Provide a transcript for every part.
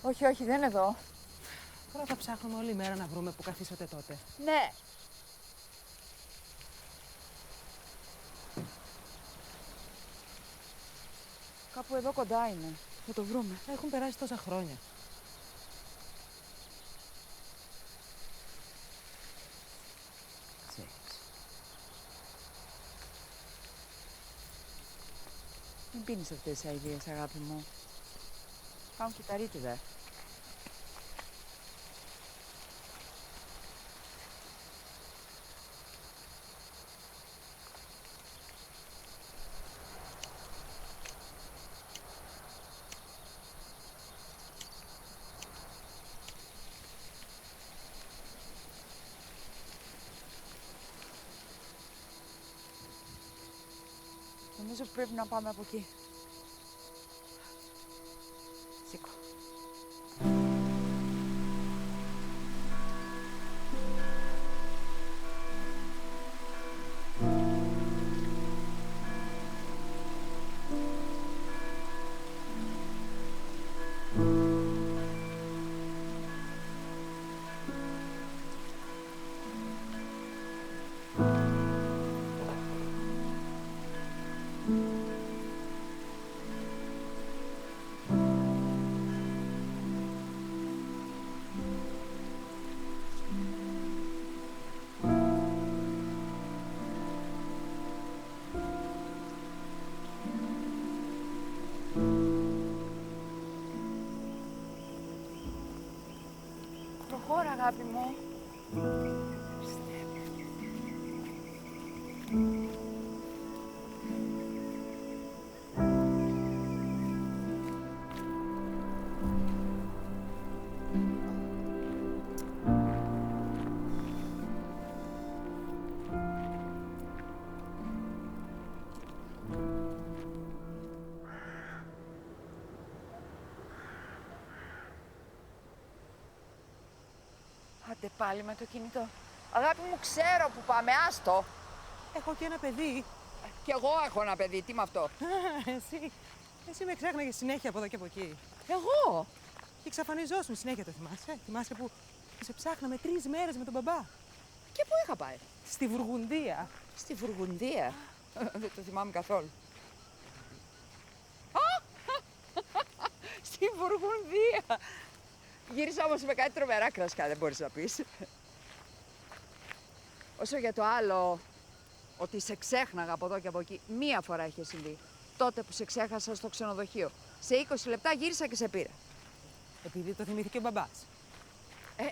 Όχι, όχι, δεν είναι εδώ. Τώρα θα ψάχνουμε όλη μέρα να βρούμε που καθίσατε τότε. Ναι. Κάπου εδώ κοντά είναι. Θα το βρούμε. Έχουν περάσει τόσα χρόνια. Ξέρεις. Μην πίνεις αυτές τις αηδίες, αγάπη μου. Κάνουν κυταρίτιδα. Νομίζω πρέπει να πάμε από εκεί. Σήκω. Προχώρα, αγάπη μου. Άντε πάλι με το κινητό. Αγάπη μου, ξέρω που πάμε, άστο. Έχω και ένα παιδί. Κι εγώ έχω ένα παιδί, τι με αυτό. Εσύ με ξέχναγες συνέχεια από εδώ και από εκεί. Εγώ. Και εξαφανιζόσουν συνέχεια, το θυμάσαι. Θυμάσαι που σε ψάχναμε 3 μέρες με τον μπαμπά. Και πού είχα πάει. Στη Βουργουνδία. Στη Βουργουνδία. Δεν το θυμάμαι καθόλου. Στη Βουργουνδία. Γύρισα όμως με κάτι τρομερά κρασιά, δεν μπορείς να πεις. Όσο για το άλλο, ότι σε ξέχναγα από εδώ και από εκεί, μία φορά είχε συμβεί. Τότε που σε ξέχασα στο ξενοδοχείο. Σε 20 λεπτά γύρισα και σε πήρα. Επειδή το θυμήθηκε ο μπαμπάς.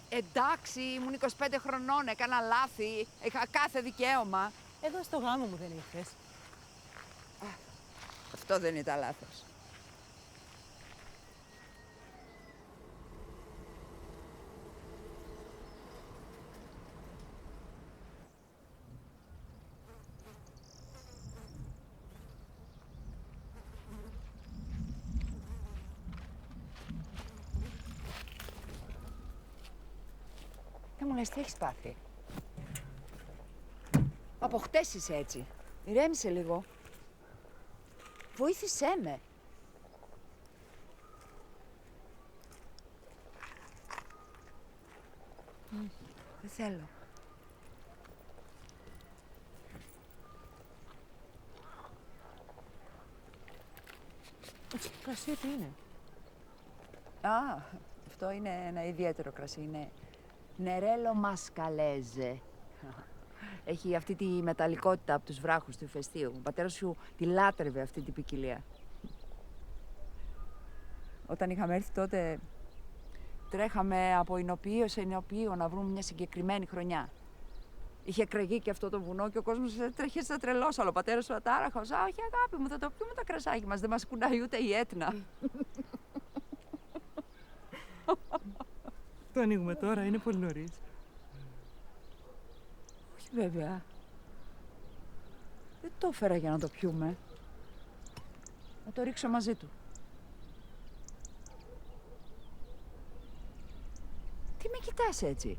Εντάξει, ήμουν 25 χρονών, έκανα λάθη, είχα κάθε δικαίωμα. Εδώ στο γάμο μου δεν ήρθες. Αυτό δεν ήταν λάθος. Δεν μου λες τι έχεις πάθει. Από χτες είσαι έτσι. Ηρέμησε λίγο. Βοήθησέ με. Δεν θέλω. Κρασί τι είναι. Α, αυτό είναι ένα ιδιαίτερο κρασί. Είναι Νερέλο Μασκαλέζε. Έχει αυτή τη μεταλλικότητα από τους βράχους του ηφαιστείου. Ο πατέρας σου τη λάτρευε αυτή την ποικιλία. Όταν είχαμε έρθει τότε, τρέχαμε από εινοποιείο σε εινοποιείο να βρούμε μια συγκεκριμένη χρονιά. Είχε εκραγεί και αυτό το βουνό και ο κόσμος τρέχει σαν τρελός. Αλλά ο πατέρας σου ατάραχος. Α, όχι αγάπη μου, θα το πιούμε το κρασάκι μας. Δεν μας κουνάει ούτε η Έτνα. Το ανοίγουμε τώρα, είναι πολύ νωρίς. Όχι βέβαια. Δεν το έφερα για να το πιούμε. Να το ρίξω μαζί του. Τι με κοιτάς έτσι.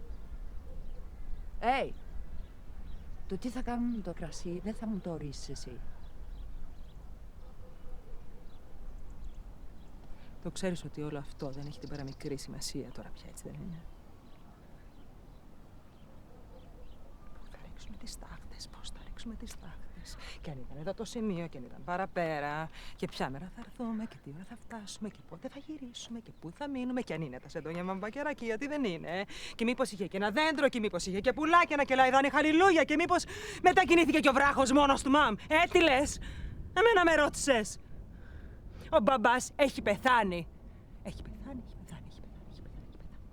Το τι θα κάνουμε με το κρασί δεν θα μου το ορίσεις εσύ. Το ξέρεις ότι όλο αυτό δεν έχει την παραμικρή σημασία τώρα πια, έτσι δεν είναι? Πού θα ρίξουμε τις τάχτες, πώς θα ρίξουμε τις τάχτες? Και αν ήταν εδώ το σημείο και αν ήταν παραπέρα. Και ποια μέρα θα έρθουμε και τι ώρα θα φτάσουμε και πότε θα γυρίσουμε και πού θα μείνουμε. Και αν είναι τα σεντόνια με μπακεράκι, γιατί δεν είναι. Και μήπως είχε και ένα δέντρο και μήπως είχε και πουλάκι, ένα κελαϊδάνι χαλιλούια και μήπως μετακινήθηκε και ο βράχος μόνος του, μαμ. Τι λες? Εμένα με ρώτησες. Ο μπαμπάς έχει πεθάνει. Έχει πεθάνει, έχει πεθάνει, έχει πεθάνει, έχει πεθάνει, έχει πεθάνει.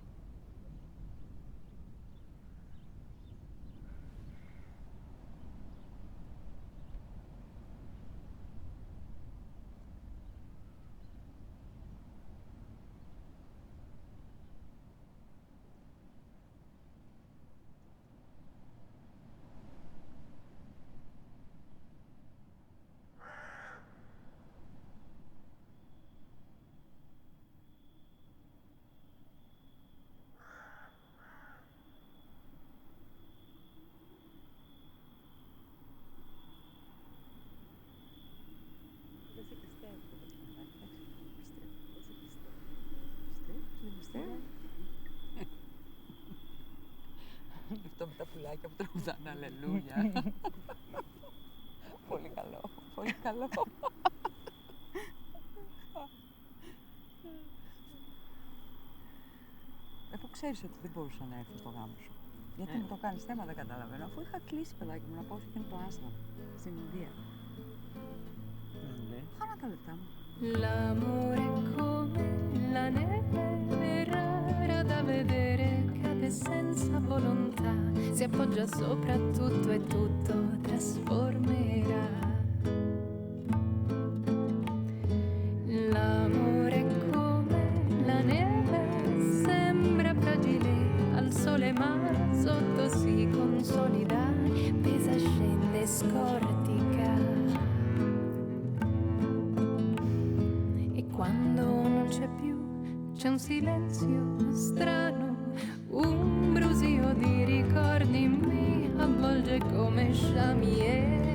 Αυτό με τα πουλάκια που τραγουδάνε αλληλούια. Πολύ καλό, πολύ καλό. Αφού ξέρεις ότι δεν μπορούσα να έρθω στο γάμο σου. Γιατί μου το κάνεις θέμα, δεν καταλαβαίνω. Αφού είχα κλείσει, παιδάκι μου, να πάω και το άσμα στην Ινδία. Χάνα τα λεπτά μου. L'amore è come la neve rara da vedere, cade senza volontà, si appoggia sopra tutto e tutto trasformerà. L'amore è come la neve, sembra fragile al sole ma sotto si consolida, pesa, scende, scortica. Quando non c'è più, c'è un silenzio strano, un brusio di ricordi mi avvolge come sciamie.